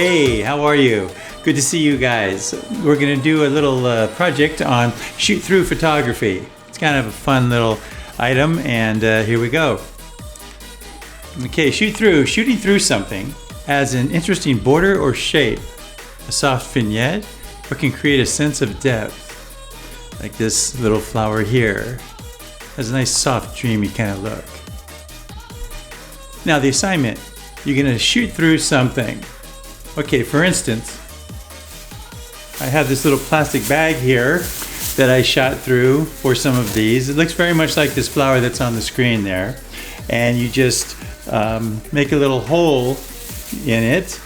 Hey, how are you? Good to see you guys. We're going to do a little project on shoot-through photography. It's kind of a fun little item, and here we go. Okay, shooting through something has an interesting border or shape, a soft vignette, or can create a sense of depth. Like this little flower here. Has a nice soft, dreamy kind of look. Now the assignment, you're going to shoot through something. Okay, for instance, I have this little plastic bag here that I shot through for some of these. It looks very much like this flower that's on the screen there. And you just make a little hole in it,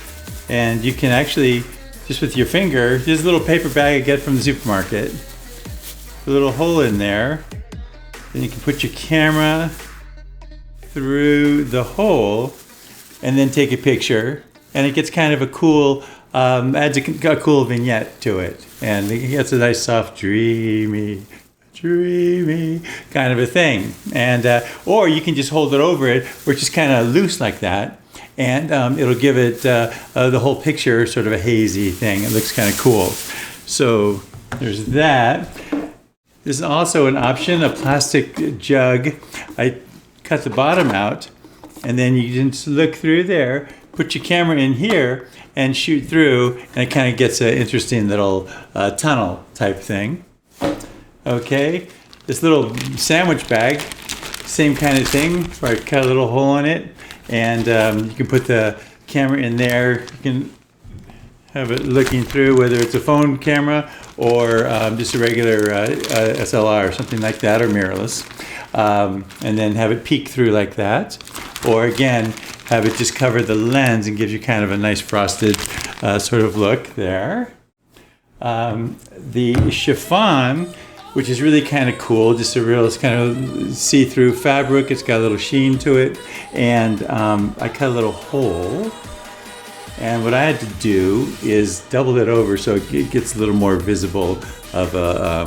and you can actually, just with your finger, this little paper bag I get from the supermarket, a little hole in there. Then you can put your camera through the hole and then take a picture. And it gets kind of a cool, adds a cool vignette to it. And it gets a nice soft, dreamy kind of a thing. And or you can just hold it over it, which is kind of loose like that. And it'll give it the whole picture sort of a hazy thing. It looks kind of cool. So there's that. There's also an option, a plastic jug. I cut the bottom out, and then you just look through there. Put your camera in here and shoot through, and it kind of gets an interesting little tunnel type thing. Okay, this little sandwich bag, same kind of thing, where I cut a little hole in it, and you can put the camera in there. You can have it looking through, whether it's a phone camera or just a regular SLR or something like that, or mirrorless, and then have it peek through like that. Or again, have it just cover the lens and gives you kind of a nice frosted sort of look there. The chiffon, which is really kind of cool, just a real, it's kind of see-through fabric. It's got a little sheen to it, and I cut a little hole. And what I had to do is double it over so it gets a little more visible of a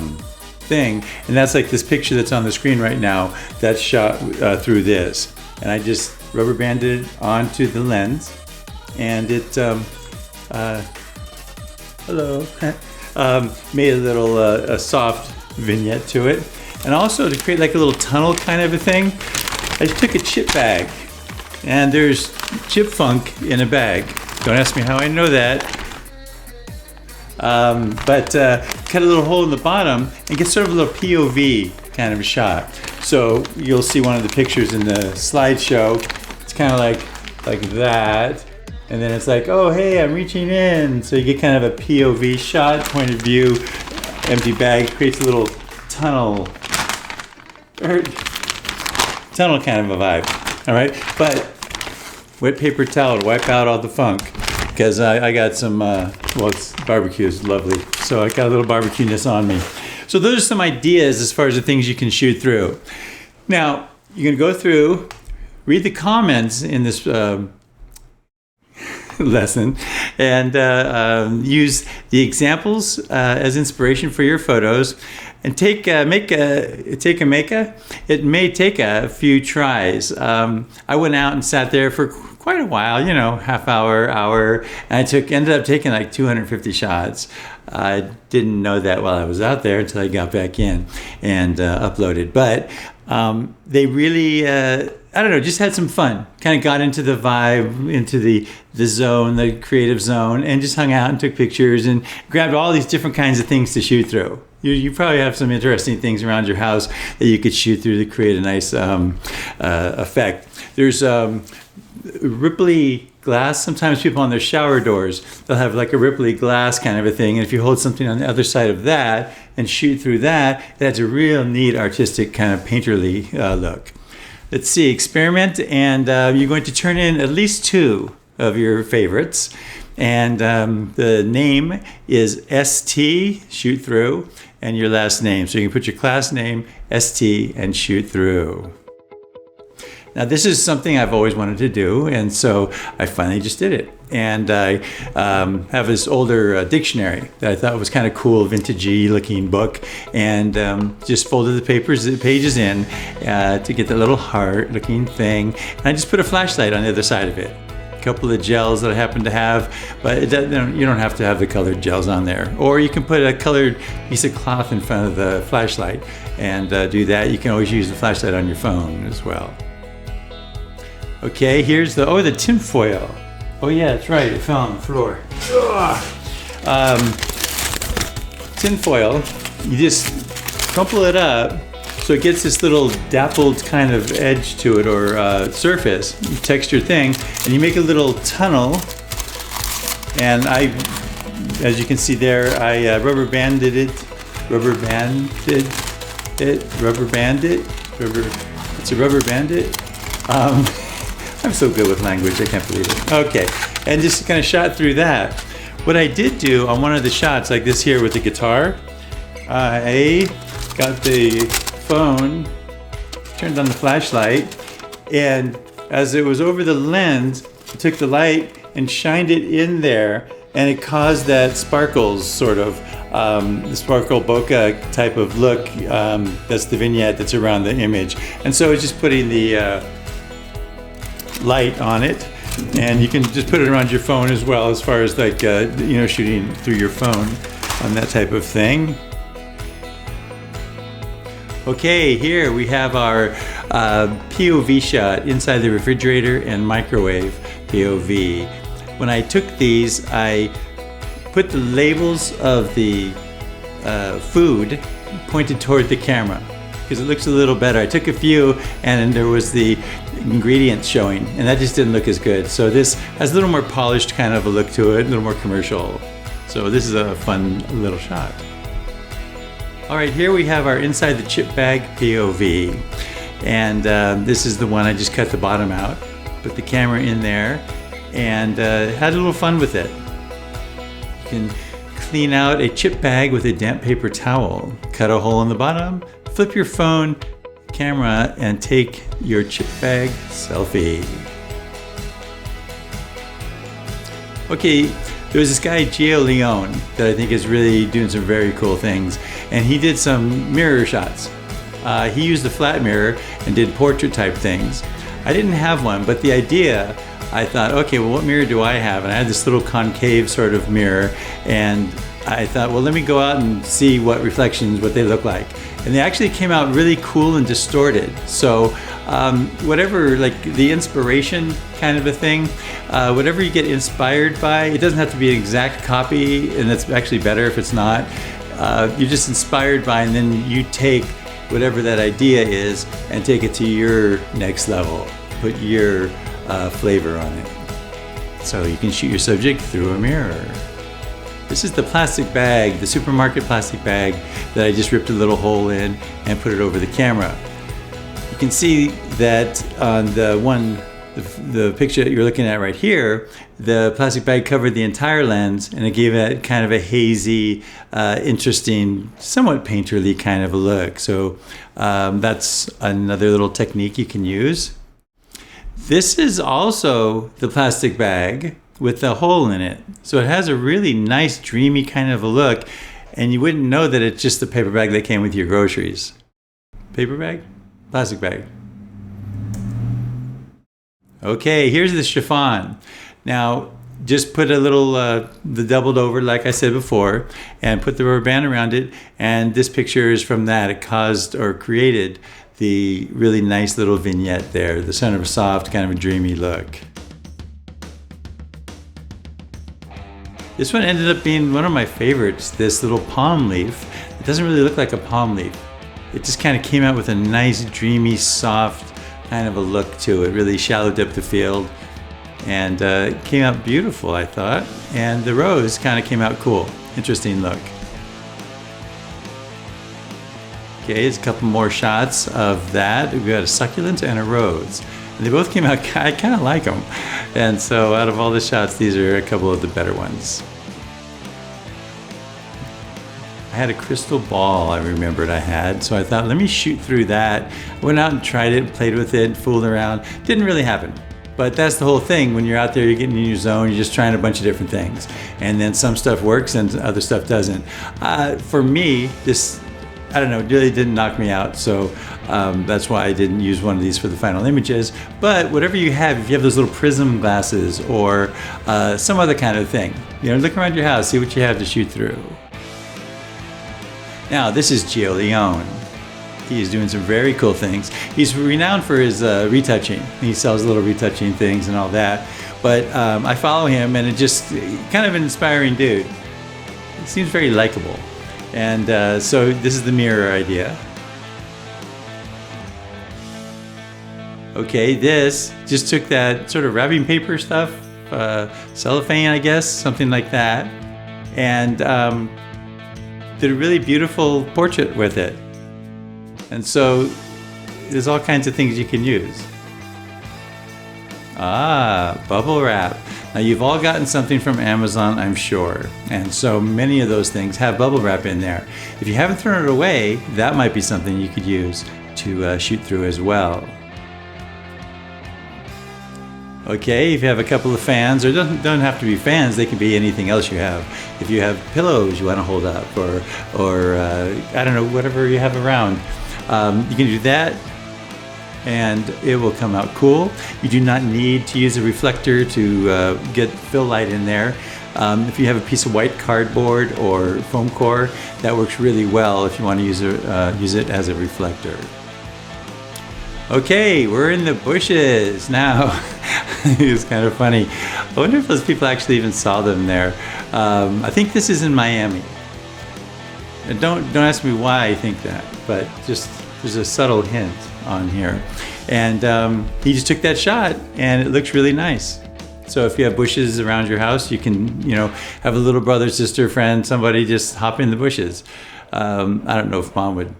thing. And that's like this picture that's on the screen right now that's shot through this. And I just rubber banded it onto the lens, and it made a little a soft vignette to it. And also to create like a little tunnel kind of a thing, I just took a chip bag, and there's chip funk in a bag. Don't ask me how I know that. But cut a little hole in the bottom and get sort of a little POV kind of a shot. So you'll see one of the pictures in the slideshow. It's kind of like that. And then it's like, oh, hey, I'm reaching in. So you get kind of a POV shot, point of view, empty bag, creates a little tunnel kind of a vibe. All right, but wet paper towel to wipe out all the funk, because I got some, it's barbecue is lovely. So I got a little barbecue-ness on me. So those are some ideas as far as the things you can shoot through. Now, you're gonna go through, read the comments in this lesson, and use the examples as inspiration for your photos, and it may take a few tries. I went out and sat there for quite a while, half hour, and I ended up taking like 250 shots. I didn't know that while I was out there until I got back in and uploaded. But they really, just had some fun. Kind of got into the vibe, into the zone, the creative zone, and just hung out and took pictures and grabbed all these different kinds of things to shoot through. You probably have some interesting things around your house that you could shoot through to create a nice effect. There's Ripley glass. Sometimes people on their shower doors, they'll have like a Ripley glass kind of a thing. And if you hold something on the other side of that and shoot through that, it adds a real neat artistic kind of painterly look. Let's see, experiment, and you're going to turn in at least 2 of your favorites. And the name is ST, shoot through, and your last name. So you can put your class name, ST, and shoot through. Now this is something I've always wanted to do, and so I finally just did it. And I have this older dictionary that I thought was kind of cool, vintagey looking book, and just folded the pages in to get that little heart looking thing. And I just put a flashlight on the other side of it. couple of gels that I happen to have, but you don't have to have the colored gels on there. Or you can put a colored piece of cloth in front of the flashlight and do that. You can always use the flashlight on your phone as well. Okay, here's the tin foil. Oh yeah, that's right, it fell on the floor. Tin foil, you just crumple it up so it gets this little dappled kind of edge to it, or surface, textured thing, and you make a little tunnel. And as you can see there, I rubber banded it. It's a rubber bandit. I'm so good with language, I can't believe it. Okay, and just kind of shot through that. What I did do on one of the shots, like this here with the guitar, I got the phone, turned on the flashlight, and as it was over the lens, I took the light and shined it in there, and it caused that sparkles sort of, the sparkle bokeh type of look. That's the vignette that's around the image. And so it's just putting the light on it, and you can just put it around your phone as well, as far as like, shooting through your phone on that type of thing. Okay, here we have our POV shot inside the refrigerator and microwave POV. When I took these, I put the labels of the food pointed toward the camera because it looks a little better. I took a few and there was the ingredients showing, and that just didn't look as good. So this has a little more polished kind of a look to it, a little more commercial. So this is a fun little shot. All right, here we have our inside the chip bag POV. And this is the one I just cut the bottom out, put the camera in there, and had a little fun with it. You can clean out a chip bag with a damp paper towel, cut a hole in the bottom, flip your phone camera, and take your chip bag selfie. Okay. There was this guy, Gio Leone, that I think is really doing some very cool things. And he did some mirror shots. He used a flat mirror and did portrait type things. I didn't have one, but the idea, I thought, okay, well, what mirror do I have? And I had this little concave sort of mirror. And I thought, well, let me go out and see what reflections, what they look like. And they actually came out really cool and distorted. So whatever, like the inspiration kind of a thing, whatever you get inspired by, it doesn't have to be an exact copy, and it's actually better if it's not. You're just inspired by, and then you take whatever that idea is and take it to your next level. Put your flavor on it. So you can shoot your subject through a mirror. This is the plastic bag, the supermarket plastic bag that I just ripped a little hole in and put it over the camera. You can see that on the picture that you're looking at right here, the plastic bag covered the entire lens, and it gave it kind of a hazy, interesting, somewhat painterly kind of a look. So that's another little technique you can use. This is also the plastic bag with the hole in it. So it has a really nice, dreamy kind of a look, and you wouldn't know that it's just the paper bag that came with your groceries. Paper bag? Plastic bag. Okay, here's the chiffon. Now, just put a little, the doubled over, like I said before, and put the rubber band around it, and this picture is from that. It caused or created the really nice little vignette there, the center of a soft, kind of a dreamy look. This one ended up being one of my favorites, this little palm leaf. It doesn't really look like a palm leaf. It just kind of came out with a nice, dreamy, soft kind of a look to it, really shallow depth of field. And it came out beautiful, I thought. And the rose kind of came out cool, interesting look. Okay, there's a couple more shots of that. We've got a succulent and a rose. And they both came out, I kind of like them. And so out of all the shots, these are a couple of the better ones. I had a crystal ball I remembered I had, so I thought, let me shoot through that. I went out and tried it, played with it, fooled around. Didn't really happen. But that's the whole thing. When you're out there, you're getting in your zone, you're just trying a bunch of different things. And then some stuff works and other stuff doesn't. For me, this I don't know, it really didn't knock me out. So that's why I didn't use one of these for the final images. But whatever you have, if you have those little prism glasses or some other kind of thing, look around your house, see what you have to shoot through. Now, this is Gio Leone. He is doing some very cool things. He's renowned for his retouching. He sells little retouching things and all that. But I follow him, and it's just kind of an inspiring dude. He seems very likable. And so this is the mirror idea. Okay, this just took that sort of wrapping paper stuff, cellophane, I guess, something like that, and did a really beautiful portrait with it. And so there's all kinds of things you can use. Bubble wrap. Now you've all gotten something from Amazon, I'm sure. And so many of those things have bubble wrap in there. If you haven't thrown it away, that might be something you could use to shoot through as well. Okay, if you have a couple of fans, or don't have to be fans, they can be anything else you have. If you have pillows you want to hold up, or I don't know, whatever you have around, you can do that, and it will come out cool. You do not need to use a reflector to get fill light in there. If you have a piece of white cardboard or foam core, that works really well if you want to use it as a reflector. Okay, we're in the bushes now. It's kind of funny. I wonder if those people actually even saw them there. I think this is in Miami. And don't ask me why I think that, but just there's a subtle hint on here. And he just took that shot, and it looks really nice. So if you have bushes around your house, you can, have a little brother, sister, friend, somebody just hop in the bushes. I don't know if mom would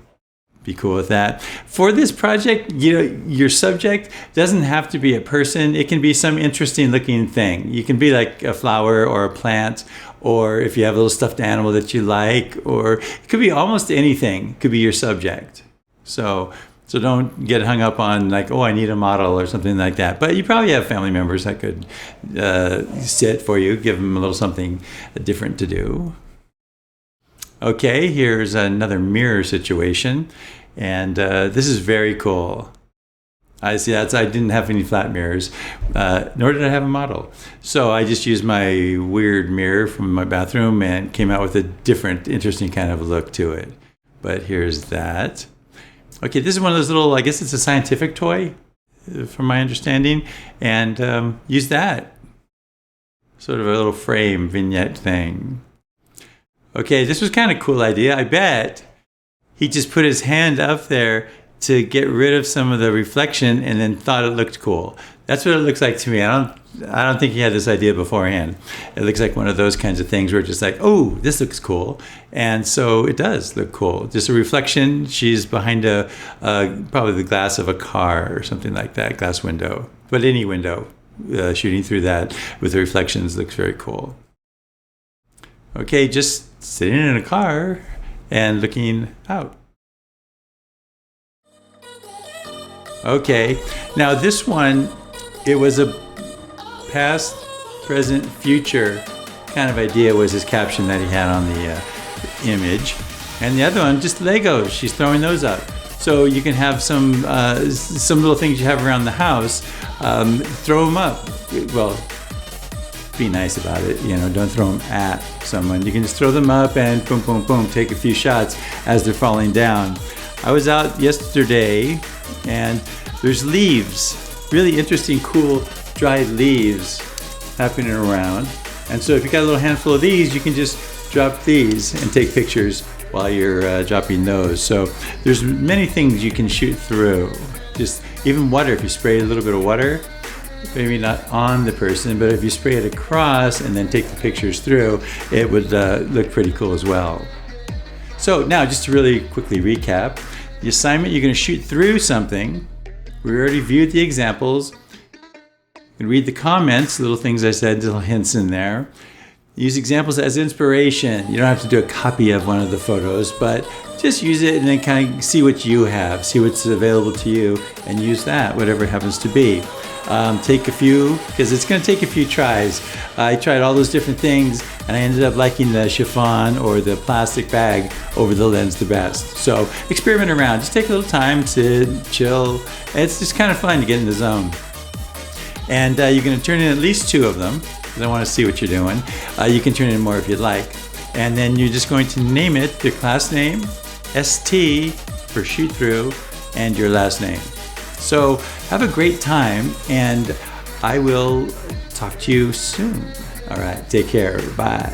be cool with that. For this project, your subject doesn't have to be a person. It can be some interesting looking thing. You can be like a flower or a plant, or if you have a little stuffed animal that you like, or it could be almost anything. It could be your subject. So don't get hung up on like, oh, I need a model or something like that. But you probably have family members that could sit for you, give them a little something different to do. Okay, here's another mirror situation, and this is very cool. I see I didn't have any flat mirrors, nor did I have a model. So I just used my weird mirror from my bathroom and came out with a different, interesting kind of look to it. But here's that. Okay, this is one of those little, I guess it's a scientific toy, from my understanding, and use that. Sort of a little frame vignette thing. Okay, this was kind of a cool idea. I bet he just put his hand up there to get rid of some of the reflection and then thought it looked cool. That's what it looks like to me. I don't think he had this idea beforehand. It looks like one of those kinds of things where it's just like, oh, this looks cool. And so it does look cool. Just a reflection. She's behind probably the glass of a car or something like that, glass window. But any window, shooting through that with the reflections looks very cool. Okay, just sitting in a car and looking out. Okay, now this one, it was a past, present, future kind of idea was his caption that he had on the image. And the other one, just Legos. She's throwing those up. So you can have some little things you have around the house, throw them up. Well, be nice about it, don't throw them at someone. You can just throw them up and boom, boom, boom, take a few shots as they're falling down. I was out yesterday and there's leaves, really interesting, cool, dried leaves happening around. And so if you got a little handful of these, you can just drop these and take pictures while you're dropping those. So there's many things you can shoot through. Just even water, if you spray a little bit of water, maybe not on the person, but if you spray it across and then take the pictures through, it would look pretty cool as well. So now, just to really quickly recap, the assignment, you're going to shoot through something. We already viewed the examples. You can read the comments, little things I said, little hints in there. Use examples as inspiration. You don't have to do a copy of one of the photos, but just use it and then kind of see what you have, see what's available to you, and use that, whatever it happens to be. Take a few, because it's going to take a few tries. I tried all those different things, and I ended up liking the chiffon or the plastic bag over the lens the best. So experiment around. Just take a little time to chill. It's just kind of fun to get in the zone. And you're going to turn in at least 2 of them, because I want to see what you're doing. You can turn in more if you'd like. And then you're just going to name it, your class name, ST for shoot through, and your last name. So have a great time, and I will talk to you soon. All right, take care. Bye.